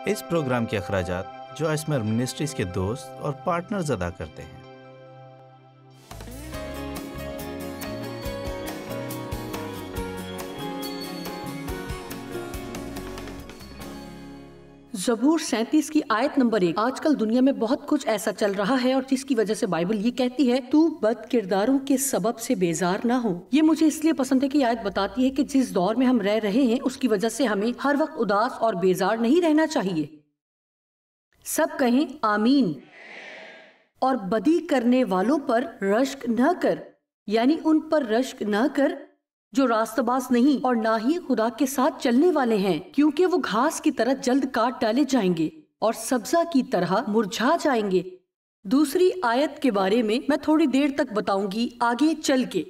اس programme کے اخراجات جو اسمر منسٹریز کے دوست اور پارٹنرز ادا کرتے ہیں۔ زبور 37 کی آیت نمبر 1۔ آج کل دنیا میں بہت کچھ ایسا چل رہا ہے اور جس کی وجہ سے بائبل یہ کہتی ہے تو بد کرداروں کے سبب سے بیزار نہ ہو۔ یہ مجھے اس لیے پسند ہے کہ آیت بتاتی ہے کہ جس دور میں ہم رہ رہے ہیں اس کی وجہ سے ہمیں ہر وقت اداس اور بیزار نہیں رہنا چاہیے۔ سب کہیں آمین۔ اور بدی کرنے والوں پر رشک نہ کر، یعنی ان پر رشک نہ کر جو راستہ باز نہیں اور نہ ہی خدا کے ساتھ چلنے والے ہیں، کیونکہ وہ گھاس کی طرح جلد کاٹ ڈالے جائیں گے اور سبزہ کی طرح مرجھا جائیں گے۔ دوسری آیت کے بارے میں تھوڑی دیر تک بتاؤں گی آگے چل کے،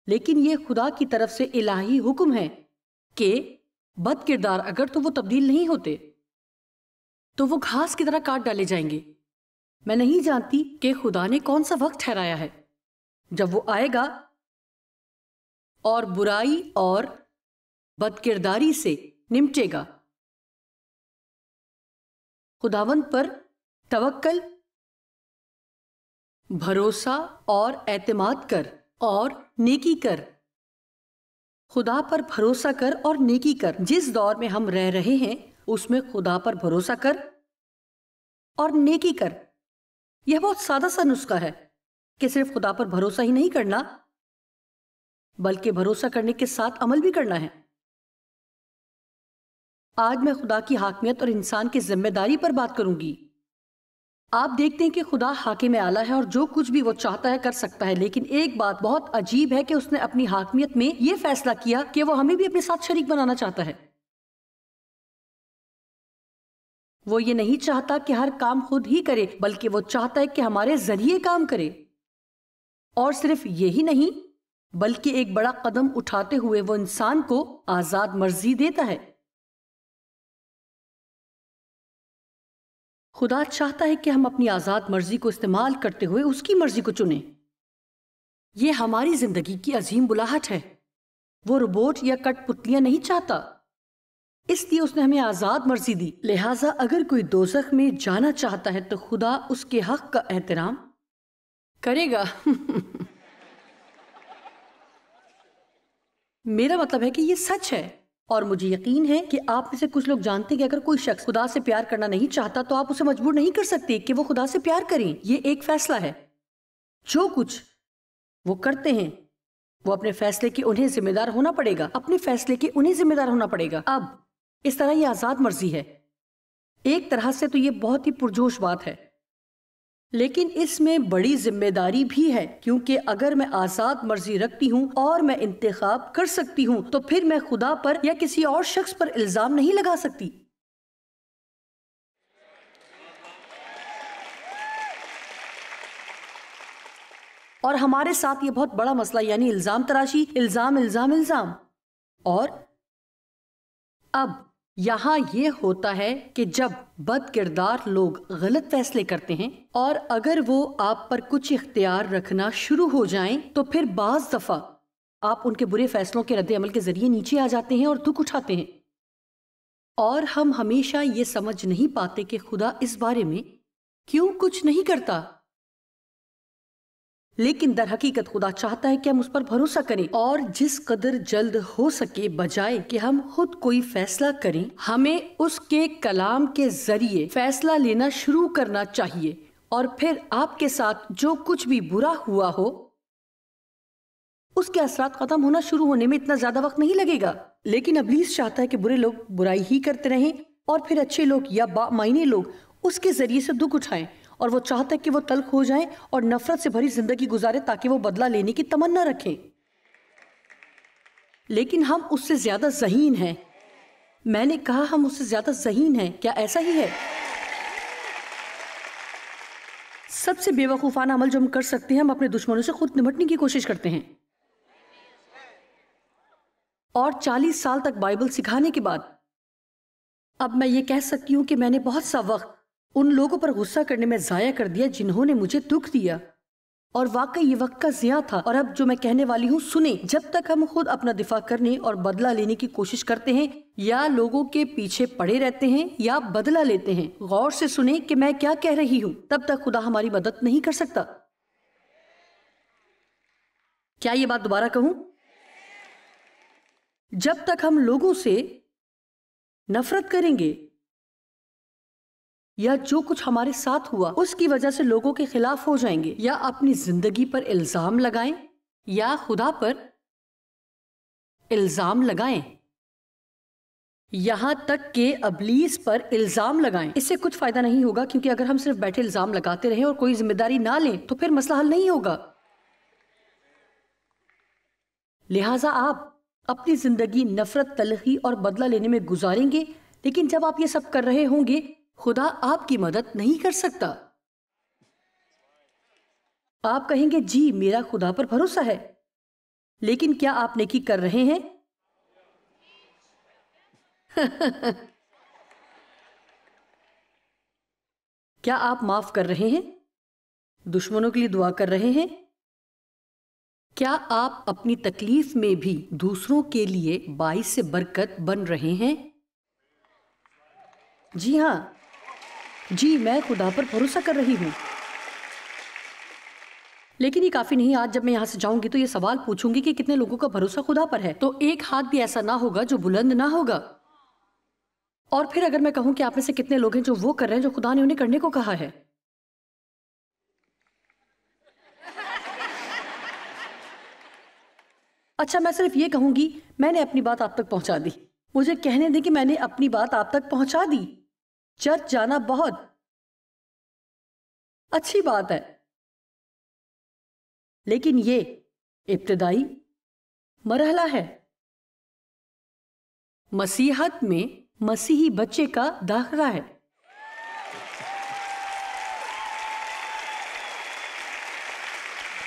لیکن یہ خدا کی طرف سے الہی حکم ہے کہ بد کردار اگر تو وہ تبدیل نہیں ہوتے تو وہ گھاس کی طرح کاٹ ڈالے جائیں گے۔ میں نہیں جانتی کہ خدا نے کون سا وقت ٹھہرایا ہے جب وہ آئے گا اور برائی اور بد کرداری سے نمٹے گا۔ خداوند پر توکل، بھروسہ اور اعتماد کر اور نیکی کر۔ خدا پر بھروسہ کر اور نیکی کر۔ جس دور میں ہم رہ رہے ہیں اس میں خدا پر بھروسہ کر اور نیکی کر۔ یہ بہت سادہ سا نسخہ ہے کہ صرف خدا پر بھروسہ ہی نہیں کرنا بلکہ بھروسہ کرنے کے ساتھ عمل بھی کرنا ہے۔ آج میں خدا کی حاکمیت اور انسان کی ذمہ داری پر بات کروں گی۔ آپ دیکھتے ہیں کہ خدا حاکم اعلیٰ ہے اور جو کچھ بھی وہ چاہتا ہے کر سکتا ہے، لیکن ایک بات بہت عجیب ہے کہ اس نے اپنی حاکمیت میں یہ فیصلہ کیا کہ وہ ہمیں بھی اپنے ساتھ شریک بنانا چاہتا ہے۔ وہ یہ نہیں چاہتا کہ ہر کام خود ہی کرے، بلکہ وہ چاہتا ہے کہ ہمارے ذریعے کام کرے۔ اور صرف یہی نہیں بلکہ ایک بڑا قدم اٹھاتے ہوئے وہ انسان کو آزاد مرضی دیتا ہے۔ خدا چاہتا ہے کہ ہم اپنی آزاد مرضی کو استعمال کرتے ہوئے اس کی مرضی کو چنیں۔ یہ ہماری زندگی کی عظیم بلاہٹ ہے۔ وہ روبوٹ یا کٹ پتلیاں نہیں چاہتا، اس لیے اس نے ہمیں آزاد مرضی دی۔ لہٰذا اگر کوئی دوزخ میں جانا چاہتا ہے تو خدا اس کے حق کا احترام کرے گا۔ میرا مطلب ہے کہ یہ سچ ہے، اور مجھے یقین ہے کہ آپ میں سے کچھ لوگ جانتے ہیں کہ اگر کوئی شخص خدا سے پیار کرنا نہیں چاہتا تو آپ اسے مجبور نہیں کر سکتے کہ وہ خدا سے پیار کریں۔ یہ ایک فیصلہ ہے۔ جو کچھ وہ کرتے ہیں وہ اپنے فیصلے کے انہیں ذمہ دار ہونا پڑے گا، اپنے فیصلے کے انہیں ذمہ دار ہونا پڑے گا۔ اب اس طرح یہ آزاد مرضی ہے۔ ایک طرح سے تو یہ بہت ہی پرجوش بات ہے، لیکن اس میں بڑی ذمہ داری بھی ہے، کیونکہ اگر میں آزاد مرضی رکھتی ہوں اور میں انتخاب کر سکتی ہوں تو پھر میں خدا پر یا کسی اور شخص پر الزام نہیں لگا سکتی۔ اور ہمارے ساتھ یہ بہت بڑا مسئلہ، یعنی الزام تراشی، الزام الزام الزام۔ اور اب یہاں یہ ہوتا ہے کہ جب بد کردار لوگ غلط فیصلے کرتے ہیں اور اگر وہ آپ پر کچھ اختیار رکھنا شروع ہو جائیں تو پھر بعض دفعہ آپ ان کے برے فیصلوں کے رد عمل کے ذریعے نیچے آ جاتے ہیں اور دکھ اٹھاتے ہیں، اور ہم ہمیشہ یہ سمجھ نہیں پاتے کہ خدا اس بارے میں کیوں کچھ نہیں کرتا۔ لیکن در حقیقت خدا چاہتا ہے کہ ہم اس پر بھروسہ کریں، اور جس قدر جلد ہو سکے بجائے کہ ہم خود کوئی فیصلہ کریں، ہمیں اس کے کلام کے ذریعے فیصلہ لینا شروع کرنا چاہیے۔ اور پھر آپ کے ساتھ جو کچھ بھی برا ہوا ہو اس کے اثرات ختم ہونا شروع ہونے میں اتنا زیادہ وقت نہیں لگے گا۔ لیکن ابلیس چاہتا ہے کہ برے لوگ برائی ہی کرتے رہیں اور پھر اچھے لوگ یا بامعنی لوگ اس کے ذریعے سے دکھ اٹھائیں، اور وہ چاہتا ہے کہ وہ تلخ ہو جائیں اور نفرت سے بھری زندگی گزارے تاکہ وہ بدلہ لینے کی تمنا رکھیں۔ لیکن ہم اس سے زیادہ ذہین ہیں۔ میں نے کہا ہم اس سے زیادہ ذہین ہیں۔ کیا ایسا ہی ہے؟ سب سے بے وقوفانہ عمل جو ہم کر سکتے ہیں، ہم اپنے دشمنوں سے خود نمٹنے کی کوشش کرتے ہیں۔ اور 40 سال تک بائبل سکھانے کے بعد اب میں یہ کہہ سکتی ہوں کہ میں نے بہت سا وقت ان لوگوں پر غصہ کرنے میں ضائع کر دیا جنہوں نے مجھے دکھ دیا، اور واقعی یہ وقت کا ضیاع تھا۔ اور اب جو میں کہنے والی ہوں سنیں، جب تک ہم خود اپنا دفاع کرنے اور بدلہ لینے کی کوشش کرتے ہیں یا لوگوں کے پیچھے پڑے رہتے ہیں یا بدلہ لیتے ہیں؟ غور سے سنیں کہ میں کیا کہہ رہی ہوں، تب تک خدا ہماری مدد نہیں کر سکتا۔ کیا یہ بات دوبارہ کہوں؟ جب تک ہم لوگوں سے نفرت کریں گے یا جو کچھ ہمارے ساتھ ہوا اس کی وجہ سے لوگوں کے خلاف ہو جائیں گے، یا اپنی زندگی پر الزام لگائیں یا خدا پر الزام لگائیں، یہاں تک کہ ابلیس پر الزام لگائیں، اس سے کچھ فائدہ نہیں ہوگا، کیونکہ اگر ہم صرف بیٹھے الزام لگاتے رہیں اور کوئی ذمہ داری نہ لیں تو پھر مسئلہ حل نہیں ہوگا۔ لہٰذا آپ اپنی زندگی نفرت، تلخی اور بدلہ لینے میں گزاریں گے، لیکن جب آپ یہ سب کر رہے ہوں گے خدا آپ کی مدد نہیں کر سکتا۔ آپ کہیں گے جی میرا خدا پر بھروسہ ہے، لیکن کیا آپ نیکی کر رہے ہیں؟ کیا آپ معاف کر رہے ہیں؟ دشمنوں کے لیے دعا کر رہے ہیں؟ کیا آپ اپنی تکلیف میں بھی دوسروں کے لیے باعث برکت بن رہے ہیں؟ جی ہاں، جی میں خدا پر بھروسہ کر رہی ہوں۔ لیکن یہ کافی نہیں، آج جب میں یہاں سے جاؤں گی تو یہ سوال پوچھوں گی کہ کتنے لوگوں کا بھروسہ خدا پر ہے، تو ایک ہاتھ بھی ایسا نہ ہوگا جو بلند نہ ہوگا۔ اور پھر اگر میں کہوں کہ آپ میں سے کتنے لوگ ہیں جو وہ کر رہے ہیں جو خدا نے انہیں کرنے کو کہا ہے؟ اچھا میں صرف یہ کہوں گی میں نے اپنی بات آپ تک پہنچا دی، مجھے کہنے دیں کہ میں نے اپنی بات آپ تک پہنچا دی۔ چرچ جانا بہت اچھی بات ہے، لیکن یہ ابتدائی مرحلہ ہے۔ مسیحت میں مسیحی بچے کا داخلہ ہے۔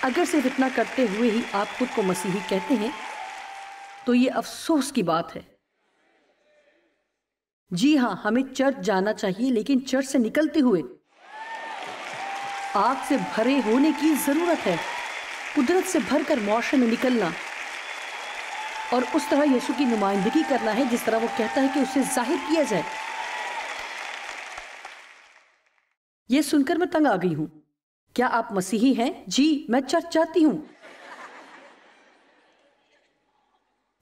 اگر صرف اتنا کرتے ہوئے ہی آپ خود کو مسیحی کہتے ہیں تو یہ افسوس کی بات ہے۔ جی ہاں، ہمیں چرچ جانا چاہیے، لیکن چرچ سے نکلتے ہوئے آگ سے بھرے ہونے کی ضرورت ہے، قدرت سے بھر کر معاشرے میں نکلنا اور اس طرح یسوع کی نمائندگی کرنا ہے جس طرح وہ کہتا ہے کہ اسے ظاہر کیا جائے۔ یہ سن کر میں تنگ آ گئی ہوں۔ کیا آپ مسیحی ہیں؟ جی میں چرچ جاتی ہوں۔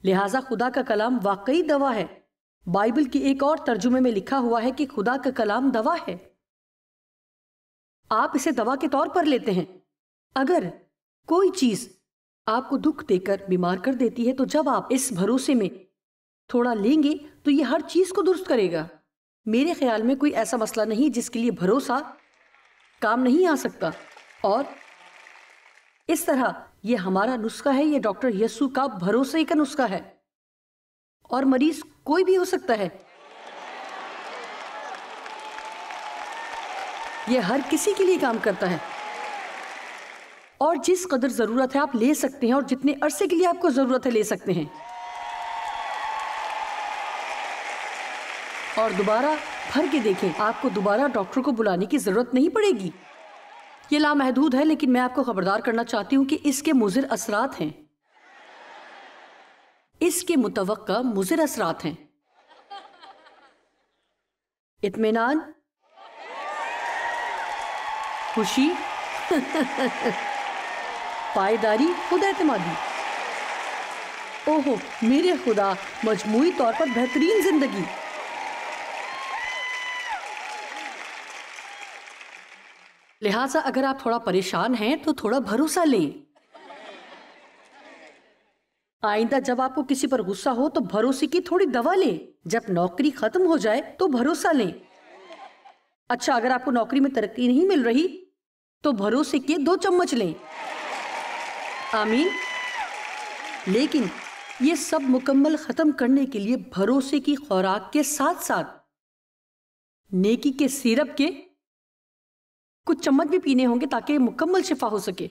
لہٰذا خدا کا کلام واقعی دوا ہے۔ بائبل کی ایک اور ترجمے میں لکھا ہوا ہے کہ خدا کا کلام دوا ہے۔ آپ اسے دوا کے طور پر لیتے ہیں۔ اگر کوئی چیز آپ کو دکھ دے کر بیمار کر دیتی ہے تو جب آپ اس بھروسے میں تھوڑا لیں گے تو یہ ہر چیز کو درست کرے گا۔ میرے خیال میں کوئی ایسا مسئلہ نہیں جس کے لیے بھروسہ کام نہیں آ سکتا، اور اس طرح یہ ہمارا نسخہ ہے، یہ ڈاکٹر یسوع کا بھروسے کا نسخہ ہے، اور مریض کوئی بھی ہو سکتا ہے۔ یہ ہر کسی کے لیے کام کرتا ہے، اور جس قدر ضرورت ہے آپ لے سکتے ہیں، اور جتنے عرصے کے لیے آپ کو ضرورت ہے لے سکتے ہیں، اور دوبارہ بھر کے دیکھیں، آپ کو دوبارہ ڈاکٹر کو بلانے کی ضرورت نہیں پڑے گی۔ یہ لامحدود ہے، لیکن میں آپ کو خبردار کرنا چاہتی ہوں کہ اس کے مضر اثرات ہیں، اس کے متوقع مضر اثرات ہیں۔ اطمینان، خوشی، پائیداری، خود اعتمادی، اوہو میرے خدا، مجموعی طور پر بہترین زندگی۔ لہٰذا اگر آپ تھوڑا پریشان ہیں تو تھوڑا بھروسہ لیں۔ آئندہ جب آپ کو کسی پر غصہ ہو تو بھروسے کی تھوڑی دوا لیں۔ جب نوکری ختم ہو جائے تو بھروسہ لیں۔ اچھا اگر آپ کو نوکری میں ترقی نہیں مل رہی تو بھروسے کے 2 چمچ لیں۔ آمین۔ لیکن یہ سب مکمل ختم کرنے کے لیے بھروسے کی خوراک کے ساتھ ساتھ نیکی کے سیرپ کے کچھ چمچ بھی پینے ہوں گے تاکہ مکمل شفا ہو سکے۔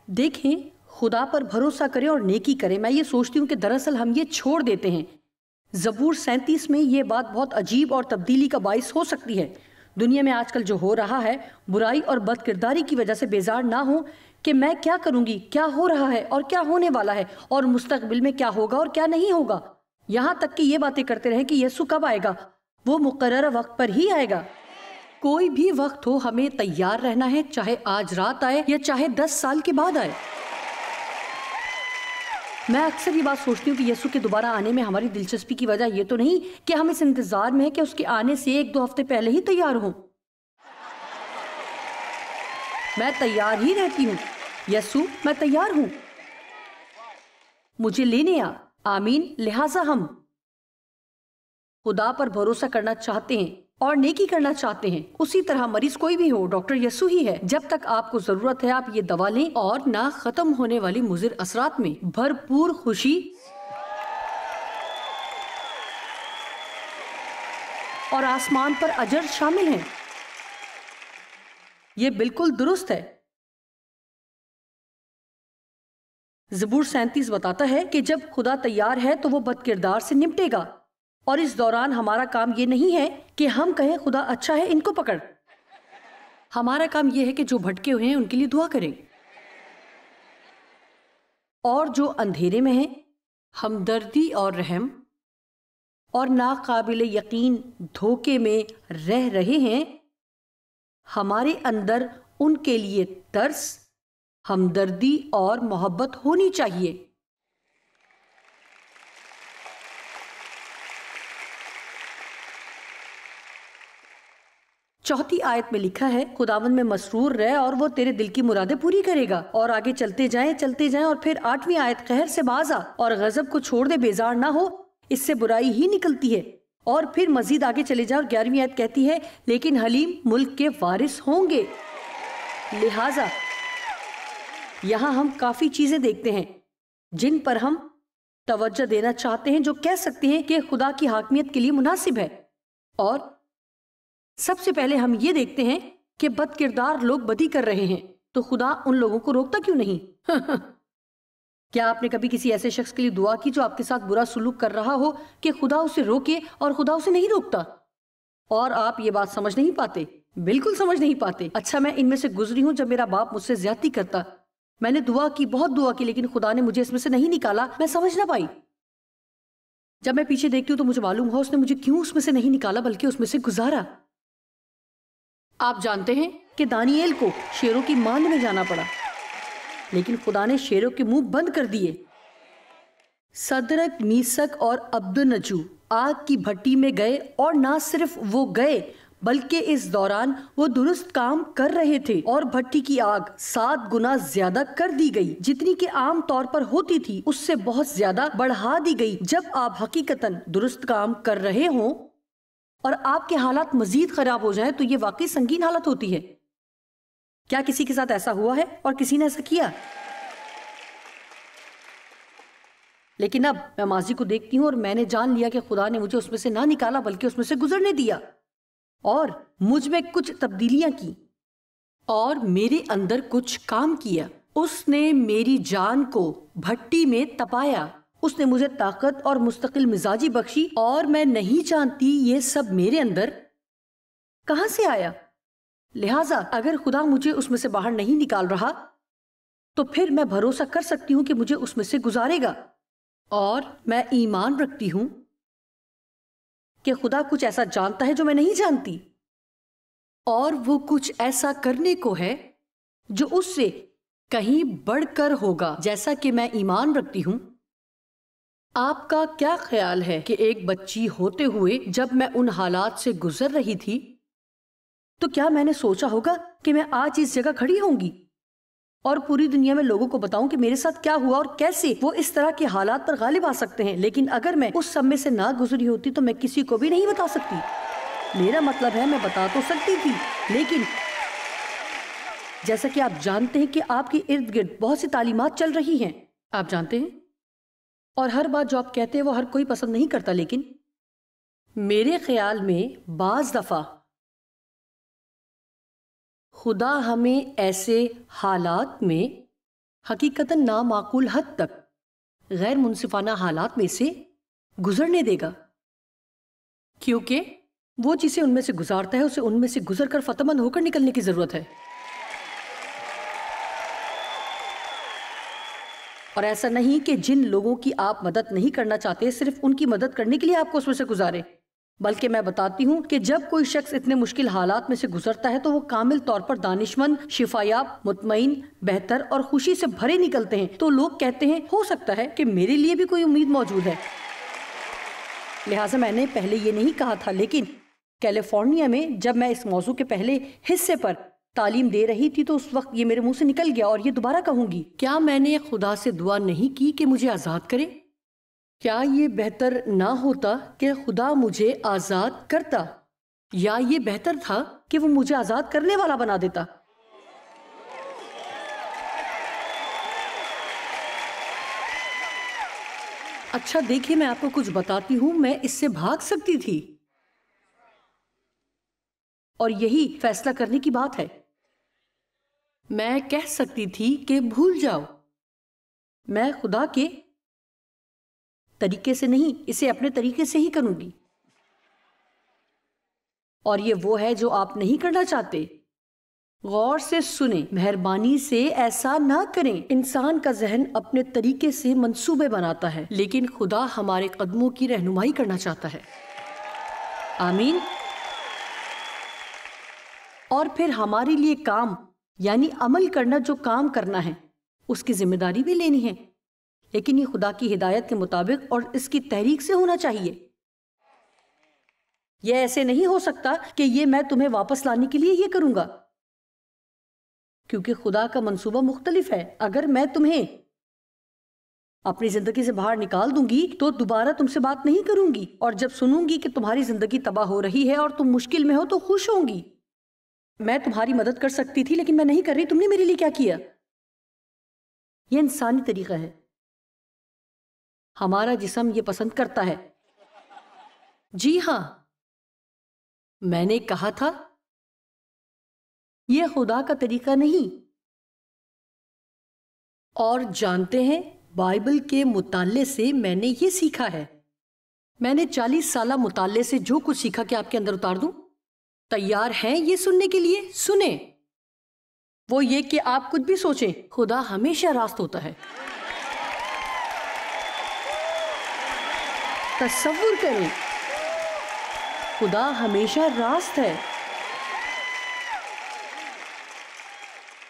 دیکھیں، خدا پر بھروسہ کریں اور نیکی کریں۔ میں یہ سوچتی ہوں کہ دراصل ہم یہ چھوڑ دیتے ہیں۔ زبور 37 میں یہ بات بہت عجیب اور تبدیلی کا باعث ہو سکتی ہے۔ دنیا میں آج کل جو ہو رہا ہے برائی اور بد کرداری کی وجہ سے بیزار نہ ہوں کہ میں کیا کروں گی، کیا ہو رہا ہے اور کیا ہونے والا ہے اور مستقبل میں کیا ہوگا اور کیا نہیں ہوگا، یہاں تک کہ یہ باتیں کرتے رہیں کہ یسوع کب آئے گا۔ وہ مقررہ وقت پر ہی آئے گا۔ کوئی بھی وقت ہو ہمیں تیار رہنا ہے، چاہے آج رات آئے یا چاہے 10 سال کے بعد آئے۔ میں اکثر یہ بات سوچتی ہوں کہ یسوع کے دوبارہ آنے میں ہماری دلچسپی کی وجہ یہ تو نہیں کہ ہم اس انتظار میں ہیں کہ اس کے آنے سے 1-2 ہفتے پہلے ہی تیار ہوں۔ میں تیار ہی رہتی ہوں۔ یسوع، میں تیار ہوں، مجھے لینے آ۔ آمین۔ لہٰذا ہم خدا پر بھروسہ کرنا چاہتے ہیں اور نیکی کرنا چاہتے ہیں۔ اسی طرح مریض کوئی بھی ہو، ڈاکٹر یسوع ہی ہے۔ جب تک آپ کو ضرورت ہے آپ یہ دوا لیں اور نہ ختم ہونے والی مضر اثرات میں بھرپور خوشی اور آسمان پر اجر شامل ہیں۔ یہ بالکل درست ہے۔ زبور 37 بتاتا ہے کہ جب خدا تیار ہے تو وہ بد کردار سے نمٹے گا، اور اس دوران ہمارا کام یہ نہیں ہے کہ ہم کہیں خدا اچھا ہے ان کو پکڑ۔ ہمارا کام یہ ہے کہ جو بھٹکے ہوئے ہیں ان کے لیے دعا کریں، اور جو اندھیرے میں ہیں ہمدردی اور رحم اور ناقابل یقین دھوکے میں رہ رہے ہیں، ہمارے اندر ان کے لیے ترس، ہمدردی اور محبت ہونی چاہیے۔ چوتھی آیت میں لکھا ہے، خداوند میں مسرور رہ اور وہ تیرے دل کی مرادیں پوری کرے گا۔ اور آگے چلتے جائیں اور پھر 8ویں آیت، قہر سے باز آ اور غضب کو چھوڑ دے، بیزار نہ ہو، اس سے برائی ہی نکلتی ہے۔ اور پھر مزید آگے چلے جائیں اور 11ویں آیت کہتی ہے، لیکن حلیم ملک کے وارث ہوں گے۔ لہٰذا یہاں ہم کافی چیزیں دیکھتے ہیں جن پر ہم توجہ دینا چاہتے ہیں، جو کہہ سکتے ہیں کہ خدا کی حاکمیت کے لیے مناسب ہے۔ اور سب سے پہلے ہم یہ دیکھتے ہیں کہ بد کردار لوگ بدی کر رہے ہیں، تو خدا ان لوگوں کو روکتا کیوں نہیں؟ کیا آپ نے کبھی کسی ایسے شخص کے لیے دعا کی جو آپ کے ساتھ برا سلوک کر رہا ہو کہ خدا اسے روکے، اور خدا اسے نہیں روکتا؟ اور آپ یہ بات سمجھ نہیں پاتے، بالکل سمجھ نہیں پاتے۔ اچھا، میں ان میں سے گزری ہوں جب میرا باپ مجھ سے زیادتی کرتا، میں نے دعا کی، بہت دعا کی، لیکن خدا نے مجھے اس میں سے نہیں نکالا، میں سمجھ نہ پائی۔ جب میں پیچھے دیکھتی ہوں تو مجھے معلوم ہوا اس نے مجھے کیوں اس میں سے نہیں نکالا، بلکہ اس میں سے گزارا۔ آپ جانتے ہیں کہ دانییل کو شیروں کی ماند میں جانا پڑا، لیکن خدا نے شیروں کے منہ بند کر دیے۔ صدرک، میثک اور عبدنجو آگ کی بھٹی میں گئے، اور نہ صرف وہ گئے بلکہ اس دوران وہ درست کام کر رہے تھے، اور بھٹی کی آگ 7 گنا زیادہ کر دی گئی، جتنی کہ عام طور پر ہوتی تھی اس سے بہت زیادہ بڑھا دی گئی۔ جب آپ حقیقتاً درست کام کر رہے ہوں اور آپ کے حالات مزید خراب ہو جائیں تو یہ واقعی سنگین حالت ہوتی ہے۔ کیا کسی کے ساتھ ایسا ہوا ہے اور کسی نے ایسا کیا؟ لیکن اب میں ماضی کو دیکھتی ہوں اور میں نے جان لیا کہ خدا نے مجھے اس میں سے نہ نکالا بلکہ اس میں سے گزرنے دیا، اور مجھ میں کچھ تبدیلیاں کی اور میرے اندر کچھ کام کیا۔ اس نے میری جان کو بھٹی میں تپایا، اس نے مجھے طاقت اور مستقل مزاجی بخشی، اور میں نہیں جانتی یہ سب میرے اندر کہاں سے آیا۔ لہٰذا اگر خدا مجھے اس میں سے باہر نہیں نکال رہا تو پھر میں بھروسہ کر سکتی ہوں کہ مجھے اس میں سے گزارے گا، اور میں ایمان رکھتی ہوں کہ خدا کچھ ایسا جانتا ہے جو میں نہیں جانتی، اور وہ کچھ ایسا کرنے کو ہے جو اس سے کہیں بڑھ کر ہوگا، جیسا کہ میں ایمان رکھتی ہوں۔ آپ کا کیا خیال ہے کہ ایک بچی ہوتے ہوئے جب میں ان حالات سے گزر رہی تھی تو کیا میں نے سوچا ہوگا کہ میں آج اس جگہ کھڑی ہوں گی اور پوری دنیا میں لوگوں کو بتاؤں کہ میرے ساتھ کیا ہوا اور کیسے وہ اس طرح کے حالات پر غالب آ سکتے ہیں؟ لیکن اگر میں اس سب میں سے نہ گزری ہوتی تو میں کسی کو بھی نہیں بتا سکتی۔ میرا مطلب ہے میں بتا تو سکتی تھی، لیکن جیسا کہ آپ جانتے ہیں کہ آپ کے ارد گرد بہت سی تعلیمات چل رہی ہیں، آپ جانتے ہیں، اور ہر بات جو آپ کہتے ہیں وہ ہر کوئی پسند نہیں کرتا، لیکن میرے خیال میں بعض دفعہ خدا ہمیں ایسے حالات میں حقیقتاً نامعقول حد تک غیر منصفانہ حالات میں سے گزرنے دے گا، کیونکہ وہ جسے ان میں سے گزارتا ہے اسے ان میں سے گزر کر فتح مند ہو کر نکلنے کی ضرورت ہے. اور ایسا نہیں کہ جن لوگوں کی آپ مدد نہیں کرنا چاہتے صرف ان کی مدد کرنے کے لیے آپ کو اس میں سے گزارے، بلکہ میں بتاتی ہوں کہ جب کوئی شخص اتنے مشکل حالات میں سے گزرتا ہے تو وہ کامل طور پر دانشمند، شفایاب، مطمئن، بہتر اور خوشی سے بھرے نکلتے ہیں. تو لوگ کہتے ہیں ہو سکتا ہے کہ میرے لیے بھی کوئی امید موجود ہے. لہٰذا میں نے پہلے یہ نہیں کہا تھا، لیکن کیلیفورنیا میں جب میں اس موضوع کے پہلے حصے پر تعلیم دے رہی تھی تو اس وقت یہ میرے منہ سے نکل گیا، اور یہ دوبارہ کہوں گی. کیا میں نے خدا سے دعا نہیں کی کہ مجھے آزاد کرے؟ کیا یہ بہتر نہ ہوتا کہ خدا مجھے آزاد کرتا، یا یہ بہتر تھا کہ وہ مجھے آزاد کرنے والا بنا دیتا؟ اچھا دیکھیں، میں آپ کو کچھ بتاتی ہوں. میں اس سے بھاگ سکتی تھی، اور یہی فیصلہ کرنے کی بات ہے. میں کہہ سکتی تھی کہ بھول جاؤ، میں خدا کے طریقے سے نہیں، اسے اپنے طریقے سے ہی کروں گی. اور یہ وہ ہے جو آپ نہیں کرنا چاہتے. غور سے سنیں، مہربانی سے ایسا نہ کریں. انسان کا ذہن اپنے طریقے سے منصوبے بناتا ہے، لیکن خدا ہمارے قدموں کی رہنمائی کرنا چاہتا ہے. آمین. اور پھر ہمارے لیے کام یعنی عمل کرنا، جو کام کرنا ہے اس کی ذمہ داری بھی لینی ہے، لیکن یہ خدا کی ہدایت کے مطابق اور اس کی تحریک سے ہونا چاہیے. یہ ایسے نہیں ہو سکتا کہ یہ میں تمہیں واپس لانے کے لیے یہ کروں گا، کیونکہ خدا کا منصوبہ مختلف ہے. اگر میں تمہیں اپنی زندگی سے باہر نکال دوں گی تو دوبارہ تم سے بات نہیں کروں گی، اور جب سنوں گی کہ تمہاری زندگی تباہ ہو رہی ہے اور تم مشکل میں ہو تو خوش ہوں گی. میں تمہاری مدد کر سکتی تھی لیکن میں نہیں کر رہی. تم نے میرے لیے کیا کیا؟ یہ انسانی طریقہ ہے. ہمارا جسم یہ پسند کرتا ہے. جی ہاں، میں نے کہا تھا یہ خدا کا طریقہ نہیں. اور جانتے ہیں، بائبل کے مطالعے سے میں نے یہ سیکھا ہے. میں نے 40 سالہ مطالعے سے جو کچھ سیکھا کہ آپ کے اندر اتار دوں. تیار ہیں یہ سننے کے لیے؟ سنیں. وہ یہ کہ آپ کچھ بھی سوچیں، خدا ہمیشہ راست ہوتا ہے. تصور کریں، خدا ہمیشہ راست ہے.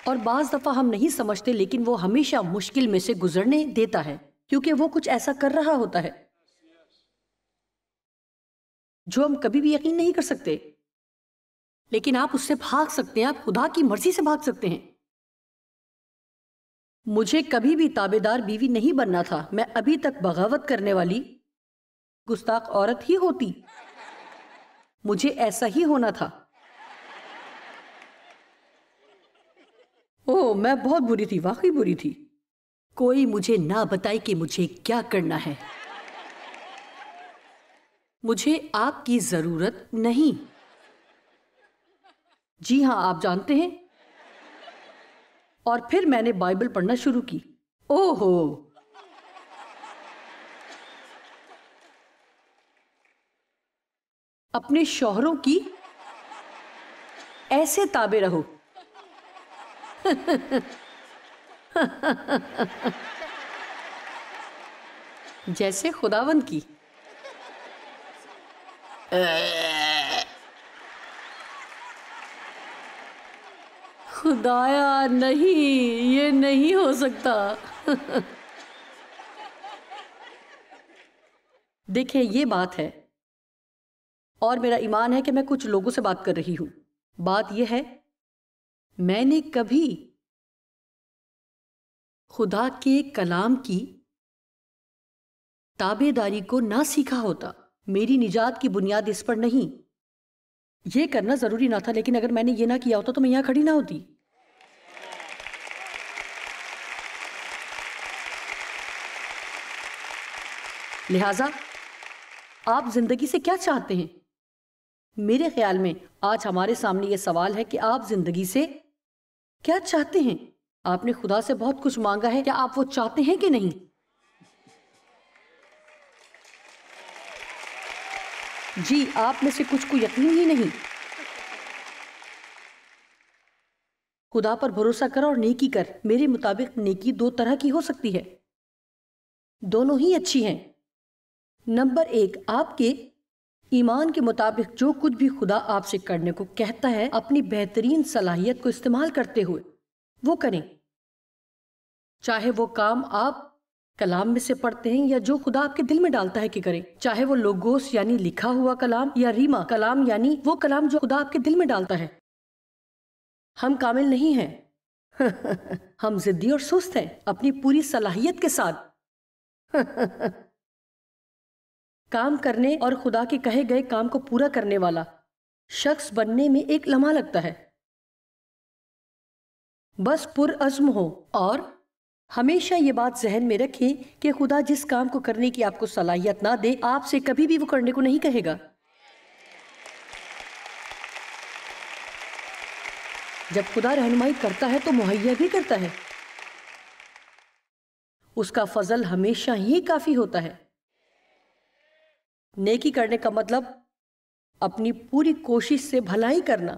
اور بعض دفعہ ہم نہیں سمجھتے، لیکن وہ ہمیشہ مشکل میں سے گزرنے دیتا ہے، کیونکہ وہ کچھ ایسا کر رہا ہوتا ہے جو ہم کبھی بھی یقین نہیں کر سکتے. لیکن آپ اس سے بھاگ سکتے ہیں، آپ خدا کی مرضی سے بھاگ سکتے ہیں. مجھے کبھی بھی تابع دار بیوی نہیں بننا تھا. میں ابھی تک بغاوت کرنے والی گستاخ عورت ہی ہوتی. مجھے ایسا ہی ہونا تھا. اوہ، میں بہت بری تھی، واقعی بری تھی. کوئی مجھے نہ بتائے کہ مجھے کیا کرنا ہے. مجھے آپ کی ضرورت نہیں. جی ہاں، آپ جانتے ہیں. اور پھر میں نے بائبل پڑھنا شروع کی. اوہ ہو، اپنے شوہروں کی ایسے تابع رہو جیسے خداوند کی. خدایا نہیں، یہ نہیں ہو سکتا. دیکھیں، یہ بات ہے، اور میرا ایمان ہے کہ میں کچھ لوگوں سے بات کر رہی ہوں. بات یہ ہے، میں نے کبھی خدا کے کلام کی تابع داری کو نہ سیکھا ہوتا. میری نجات کی بنیاد اس پر نہیں. یہ کرنا ضروری نہ تھا، لیکن اگر میں نے یہ نہ کیا ہوتا تو میں یہاں کھڑی نہ ہوتی. لہذا آپ زندگی سے کیا چاہتے ہیں؟ میرے خیال میں آج ہمارے سامنے یہ سوال ہے کہ آپ زندگی سے کیا چاہتے ہیں؟ آپ نے خدا سے بہت کچھ مانگا ہے، کیا آپ وہ چاہتے ہیں کہ نہیں؟ جی آپ میں سے کچھ کو یقین ہی نہیں. خدا پر بھروسہ کر اور نیکی کر. میرے مطابق نیکی دو طرح کی ہو سکتی ہے، دونوں ہی اچھی ہیں. نمبر 1، آپ کے ایمان کے مطابق جو کچھ بھی خدا آپ سے کرنے کو کہتا ہے اپنی بہترین صلاحیت کو استعمال کرتے ہوئے وہ کریں. چاہے وہ کام آپ کلام میں سے پڑھتے ہیں یا جو خدا آپ کے دل میں ڈالتا ہے کہ کریں، چاہے وہ لوگوس یعنی لکھا ہوا کلام یا ریما کلام یعنی وہ کلام جو خدا آپ کے دل میں ڈالتا ہے. ہم کامل نہیں ہیں ہم ضدی اور سست ہیں. اپنی پوری صلاحیت کے ساتھ کام کرنے اور خدا کے کہے گئے کام کو پورا کرنے والا شخص بننے میں ایک لمحہ لگتا ہے. بس پرعزم ہو اور ہمیشہ یہ بات ذہن میں رکھیں کہ خدا جس کام کو کرنے کی آپ کو صلاحیت نہ دے، آپ سے کبھی بھی وہ کرنے کو نہیں کہے گا. جب خدا رہنمائی کرتا ہے تو مہیا بھی کرتا ہے. اس کا فضل ہمیشہ ہی کافی ہوتا ہے. نیکی کرنے کا مطلب اپنی پوری کوشش سے بھلائی کرنا،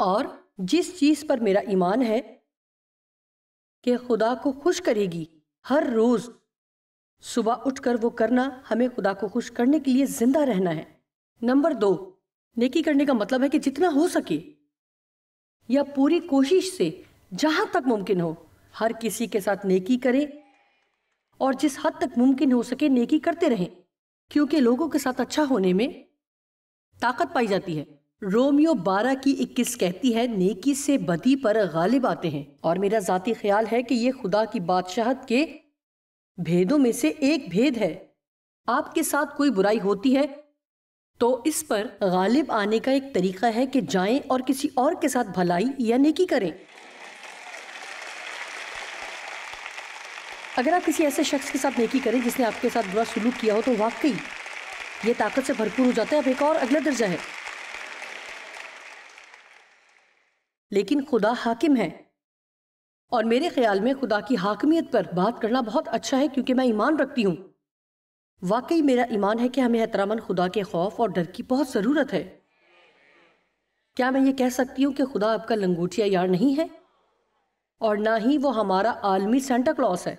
اور جس چیز پر میرا ایمان ہے کہ خدا کو خوش کرے گی، ہر روز صبح اٹھ کر وہ کرنا. ہمیں خدا کو خوش کرنے کے لیے زندہ رہنا ہے. نمبر 2، نیکی کرنے کا مطلب ہے کہ جتنا ہو سکے یا پوری کوشش سے جہاں تک ممکن ہو ہر کسی کے ساتھ نیکی کرے، اور جس حد تک ممکن ہو سکے نیکی کرتے رہیں، کیونکہ لوگوں کے ساتھ اچھا ہونے میں طاقت پائی جاتی ہے. رومیو 12:21 کہتی ہے، نیکی سے بدی پر غالب آتے ہیں. اور میرا ذاتی خیال ہے کہ یہ خدا کی بادشاہت کے بھیدوں میں سے ایک بھید ہے. آپ کے ساتھ کوئی برائی ہوتی ہے تو اس پر غالب آنے کا ایک طریقہ ہے کہ جائیں اور کسی اور کے ساتھ بھلائی یا نیکی کریں. اگر آپ کسی ایسے شخص کے ساتھ نیکی کریں جس نے آپ کے ساتھ برا سلوک کیا ہو تو واقعی یہ طاقت سے بھرپور ہو جاتا ہے. اب ایک اور اگلا درجہ ہے. لیکن خدا حاکم ہے، اور میرے خیال میں خدا کی حاکمیت پر بات کرنا بہت اچھا ہے، کیونکہ میں ایمان رکھتی ہوں. واقعی میرا ایمان ہے کہ ہمیں احتراماً خدا کے خوف اور ڈر کی بہت ضرورت ہے. کیا میں یہ کہہ سکتی ہوں کہ خدا آپ کا لنگوٹیا یار نہیں ہے، اور نہ ہی وہ ہمارا عالمی سینٹا کلاس ہے،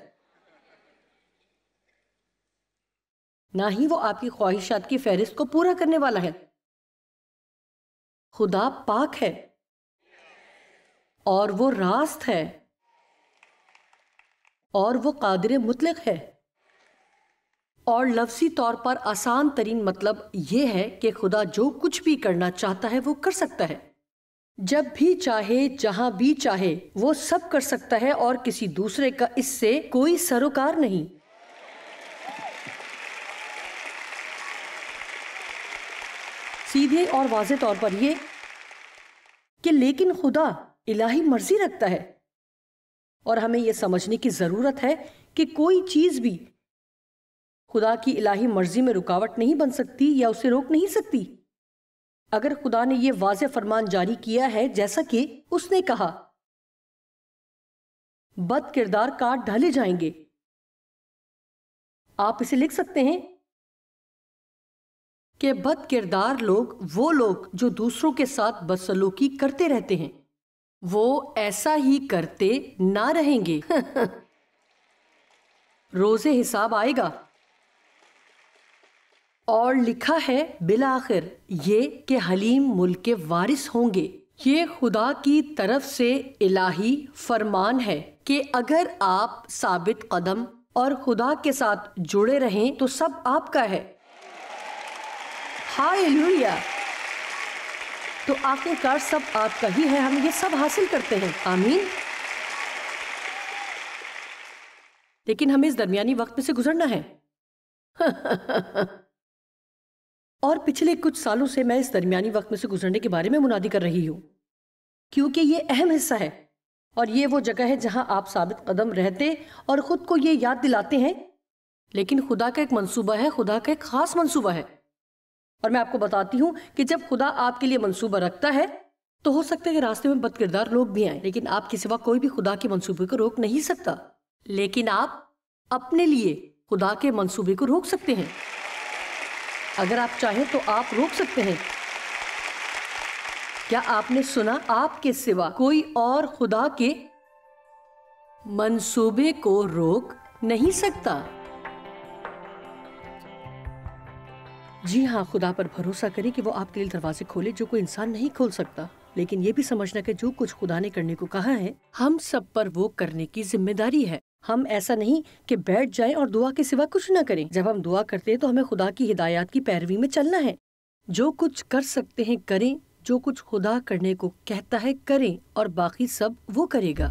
نہ ہی وہ آپ کی خواہشات کی فہرست کو پورا کرنے والا ہے. خدا پاک ہے اور وہ راست ہے اور وہ قادر مطلق ہے. اور لفظی طور پر آسان ترین مطلب یہ ہے کہ خدا جو کچھ بھی کرنا چاہتا ہے وہ کر سکتا ہے، جب بھی چاہے، جہاں بھی چاہے، وہ سب کر سکتا ہے، اور کسی دوسرے کا اس سے کوئی سروکار نہیں. سیدھے اور واضح طور پر یہ کہ لیکن خدا الہی مرضی رکھتا ہے، اور ہمیں یہ سمجھنے کی ضرورت ہے کہ کوئی چیز بھی خدا کی الہی مرضی میں رکاوٹ نہیں بن سکتی یا اسے روک نہیں سکتی. اگر خدا نے یہ واضح فرمان جاری کیا ہے جیسا کہ اس نے کہا، بد کردار کاٹ ڈالے جائیں گے، آپ اسے لکھ سکتے ہیں کہ بد کردار لوگ وہ لوگ جو دوسروں کے ساتھ بدسلوکی کرتے رہتے ہیں، وہ ایسا ہی کرتے نہ رہیں گے روز حساب آئے گا. اور لکھا ہے بالآخر یہ کہ حلیم ملک کے وارث ہوں گے. یہ خدا کی طرف سے الہی فرمان ہے کہ اگر آپ ثابت قدم اور خدا کے ساتھ جڑے رہیں تو سب آپ کا ہے. ہاللویا. تو آخر کار سب آپ کا ہی ہے، ہم یہ سب حاصل کرتے ہیں. آمین. لیکن ہمیں اس درمیانی وقت میں سے گزرنا ہے اور پچھلے کچھ سالوں سے میں اس درمیانی وقت میں سے گزرنے کے بارے میں منادی کر رہی ہوں، کیونکہ یہ اہم حصہ ہے، اور یہ وہ جگہ ہے جہاں آپ ثابت قدم رہتے اور خود کو یہ یاد دلاتے ہیں. لیکن خدا کا ایک منصوبہ ہے، خدا کا ایک خاص منصوبہ ہے. اور میں آپ کو بتاتی ہوں کہ جب خدا آپ کے لیے منصوبہ رکھتا ہے تو ہو سکتا ہے کہ راستے میں بد کردار لوگ بھی آئیں، لیکن آپ کے سوا کوئی بھی خدا کے منصوبے کو روک نہیں سکتا. لیکن آپ اپنے لیے خدا کے منصوبے کو روک سکتے ہیں. اگر آپ چاہیں تو آپ روک سکتے ہیں۔ کیا آپ نے سنا؟ آپ کے سوا کوئی اور خدا کے منصوبے کو روک نہیں سکتا۔ جی ہاں، خدا پر بھروسہ کریں کہ وہ آپ کے لیے دروازے کھولے جو کوئی انسان نہیں کھول سکتا، لیکن یہ بھی سمجھنا کہ جو کچھ خدا نے کرنے کو کہا ہے ہم سب پر وہ کرنے کی ذمہ داری ہے۔ ہم ایسا نہیں کہ بیٹھ جائیں اور دعا کے سوا کچھ نہ کریں۔ جب ہم دعا کرتے ہیں تو ہمیں خدا کی ہدایات کی پیروی میں چلنا ہے۔ جو کچھ کر سکتے ہیں کریں، جو کچھ خدا کرنے کو کہتا ہے کریں، اور باقی سب وہ کرے گا۔